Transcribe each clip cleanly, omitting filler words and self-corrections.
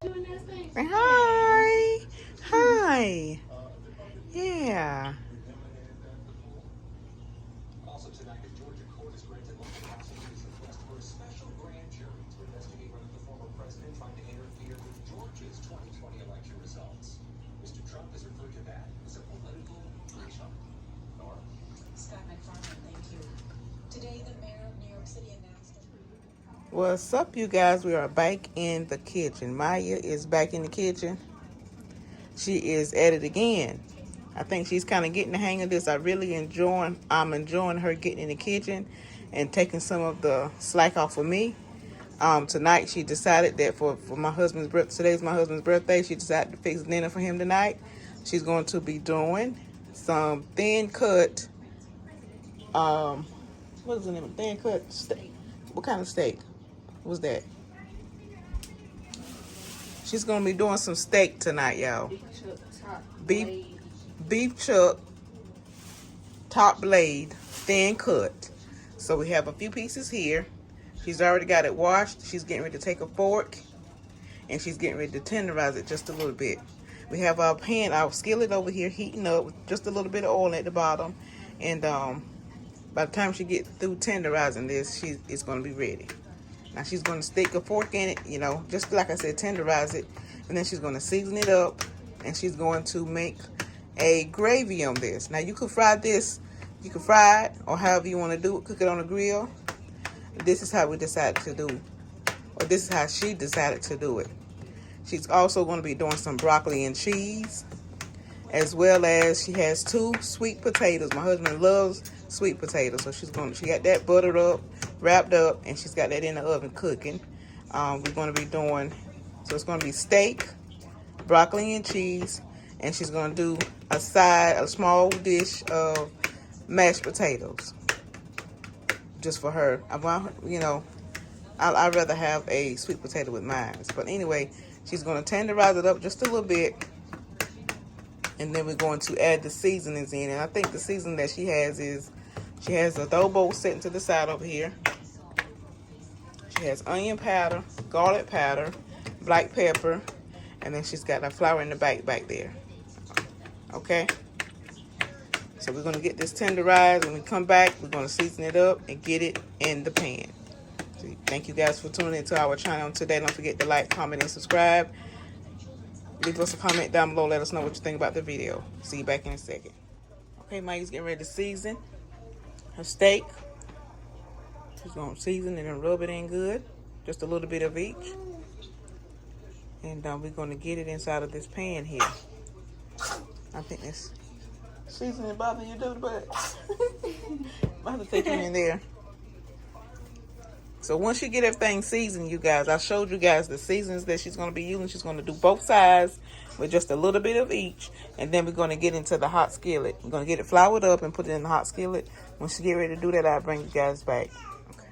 Say hi. Hi. Yeah. What's up, you guys? We are back in the kitchen. Maya is back in the kitchen. She is at it again. I think she's kind of getting the hang of this. I'm enjoying her getting in the kitchen and taking some of the slack off of me. Tonight she decided that for my husband's birthday, today's my husband's birthday, she decided to fix dinner for him tonight. She's going to be doing some thin cut, what is the name of thin cut steak? What kind of steak was that? She's going to be doing some steak tonight, y'all. Beef, beef chuck, top blade, thin cut. So we have a few pieces here. She's already got it washed. She's getting ready to take a fork and she's getting ready to tenderize it just a little bit. We have our pan, our skillet over here heating up with just a little bit of oil at the bottom. And by the time she gets through tenderizing this, it's going to be ready. Now she's going to stick a fork in it, you know, just like I said, tenderize it. And then she's going to season it up and she's going to make a gravy on this. Now you could fry this, you could fry it or however you want to do it, cook it on a grill. This is how we decided to do, or this is how she decided to do it. She's also going to be doing some broccoli and cheese, as well as she has 2 sweet potatoes. My husband loves sweet potatoes, so she got that buttered up, wrapped up, and she's got that in the oven cooking. We're going to be doing, so it's going to be steak, broccoli and cheese, and she's going to do a small dish of mashed potatoes, just for her. I'd rather have a sweet potato with mine. But anyway, she's going to tenderize it up just a little bit. And then we're going to add the seasonings in. And I think the seasoning that she has adobo sitting to the side over here. She has onion powder, garlic powder, black pepper. And then she's got her flour in the back there. Okay? So we're going to get this tenderized. When we come back, we're going to season it up and get it in the pan. So thank you guys for tuning into our channel today. Don't forget to like, comment, and subscribe. Leave us a comment down below. Let us know what you think about the video. See you back in a second. Okay, Maya's getting ready to season her steak. She's going to season it and rub it in good. Just a little bit of each. And we're going to get it inside of this pan here. I think this seasoning bother you, dude, but I have to take it in there. So once you get everything seasoned, you guys, I showed you guys the seasons that she's going to be using. She's going to do both sides with just a little bit of each. And then we're going to get into the hot skillet. We're going to get it floured up and put it in the hot skillet. When she get ready to do that, I'll bring you guys back. Okay.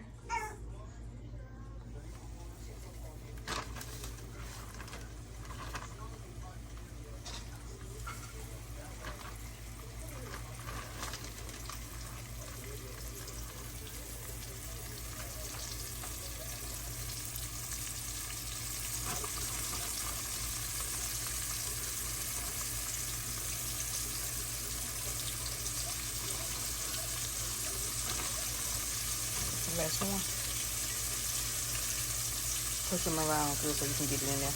Last one. Push them around good so you can get it in there.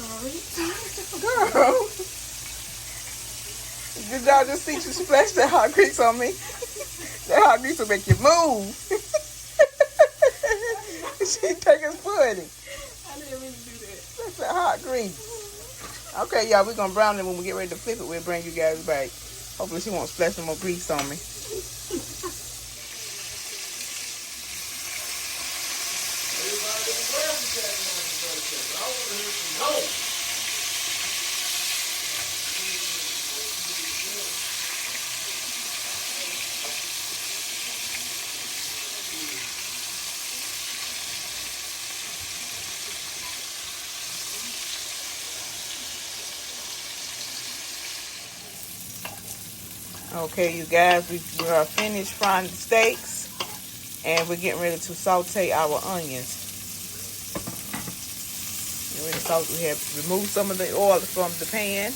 Sorry. Girl. Did y'all just see you splash that hot grease on me? That hot grease will make you move. She taking footing. I didn't mean to do that. That's that hot grease. Okay, y'all, we're going to brown it. When we get ready to flip it, we'll bring you guys back. Hopefully she won't splash no more grease on me. Okay, you guys, we are finished frying the steaks, and we're getting ready to saute our onions. We have removed some of the oil from the pan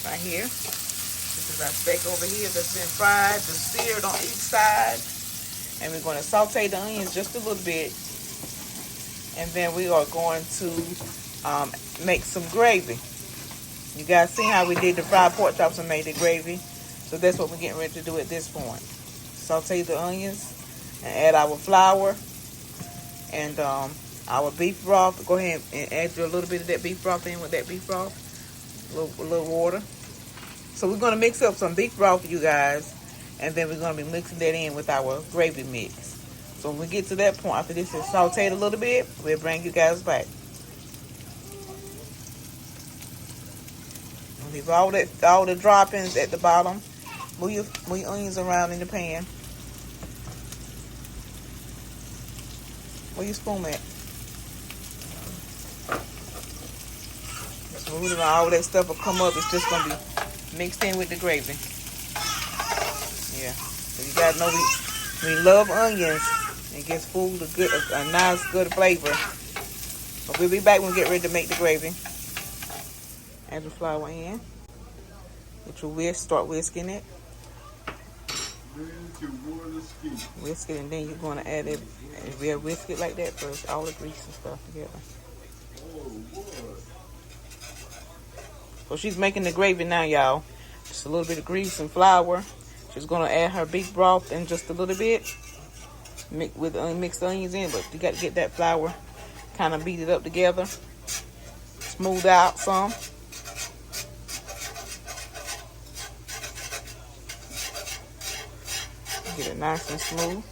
right here. This is our steak over here that's been fried, just seared on each side. And we're going to saute the onions just a little bit. And then we are going to make some gravy. You guys see how we did the fried pork chops and made the gravy? So that's what we're getting ready to do at this point. Saute the onions and add our flour and our beef broth. Go ahead and add a little bit of that beef broth in with that beef broth. A little water. So we're going to mix up some beef broth, you guys. And then we're going to be mixing that in with our gravy mix. So when we get to that point, after this is sauteed a little bit, we'll bring you guys back. Leave all the droppings at the bottom. Move your onions around in the pan. Where your spoon at? Just move it around. All that stuff will come up. It's just gonna be mixed in with the gravy. Yeah. So you guys know we love onions. It gives food a nice, good flavor. But we'll be back when we get ready to make the gravy. Add the flour in. Get your whisk. Start whisking it. Whisk it, and then you're going to add it. We'll whisk it like that first. All the grease and stuff together. So she's making the gravy now, y'all. Just a little bit of grease and flour. She's going to add her beef broth in just a little bit. Mix the onions in, but you got to get that flour, kind of beat it up together. Smooth out some. Get it nice and smooth.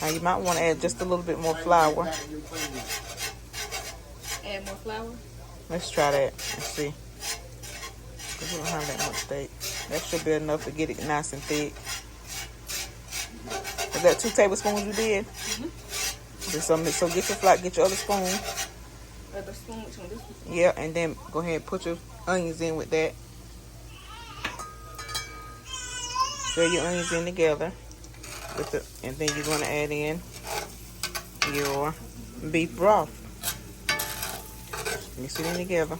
Now you might want to add just a little bit more flour. Add more flour? Let's try that and see. Because we don't have that much steak. That should be enough to get it nice and thick. Is that 2 tablespoons you did? Mm-hmm. So get your flour, get your other spoon. Other spoon, which one? This one? Yeah, and then go ahead and put your onions in with that. Stir your onions in together. And then you're going to add in your beef broth. Mix it in together.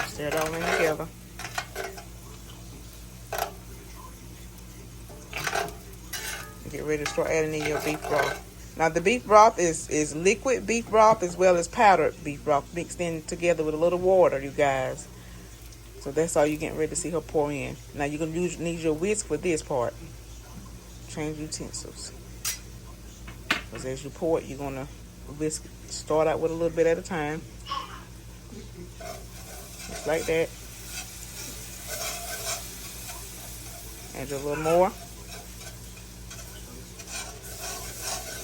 Stir it all in together. Get ready to start adding in your beef broth. Now the beef broth is liquid beef broth as well as powdered beef broth mixed in together with a little water, you guys. So that's all you're getting ready to see her pour in. Now you're going to need your whisk for this part. Change utensils. Because as you pour it, you're going to whisk it. Start out with a little bit at a time. Just like that. Add a little more.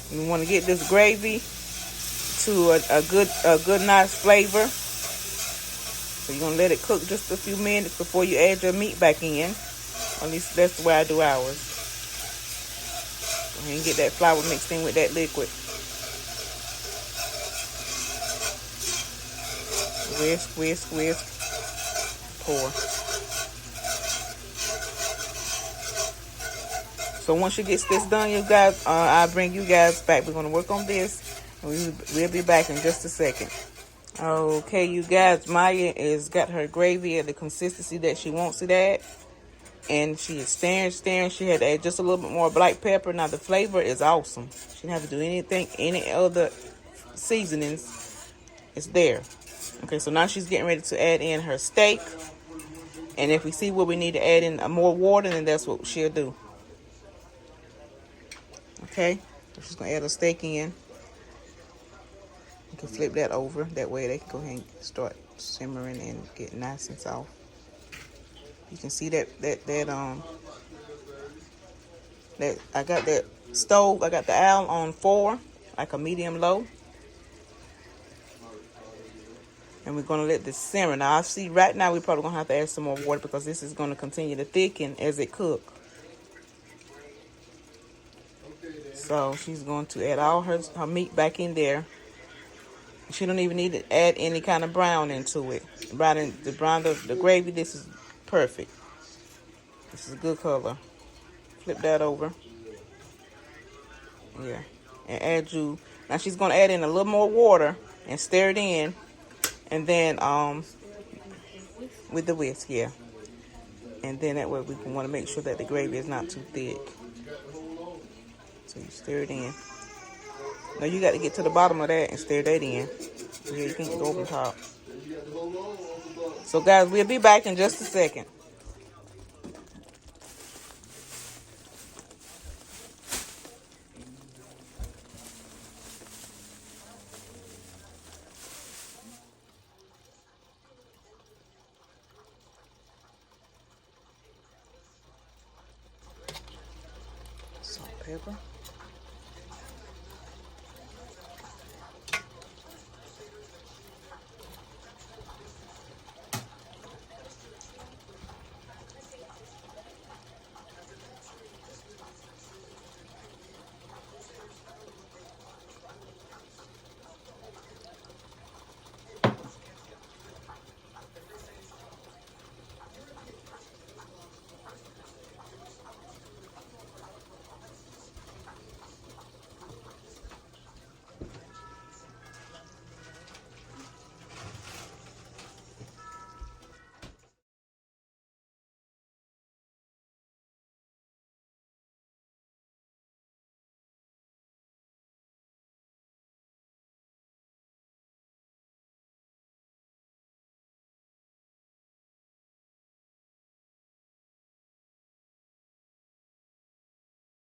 You want to get this gravy to a good nice flavor. So you're going to let it cook just a few minutes before you add your meat back in. At least that's the way I do ours. Go ahead and get that flour mixed in with that liquid. Whisk, whisk, whisk. Pour. So once you get this done, you guys, I'll bring you guys back. We're going to work on this. And we'll be back in just a second. Okay, you guys, Maya has got her gravy at the consistency that she wants it at. And she is stirring. She had to add just a little bit more black pepper. Now, the flavor is awesome. She didn't have to do anything, any other seasonings. It's there. Okay, so now she's getting ready to add in her steak. And if we see where we need to add in more water, then that's what she'll do. Okay, so she's going to add her steak in. You can flip that over. That way they can go ahead and start simmering and get nice and soft. You can see that I got that stove. I got the owl on 4, like a medium low. And we're going to let this simmer. Now, I see right now we're probably going to have to add some more water because this is going to continue to thicken as it cooks. So she's going to add all her meat back in there. She don't even need to add any kind of brown into it. The gravy, this is perfect. This is a good color. Flip that over. Yeah. And add you. Now she's gonna add in a little more water and stir it in. And then with the whisk, yeah. And then that way we can want to make sure that the gravy is not too thick. So you stir it in. Now you got to get to the bottom of that and stir that in. Yeah, you can go over top. So guys, we'll be back in just a second. Salt, pepper.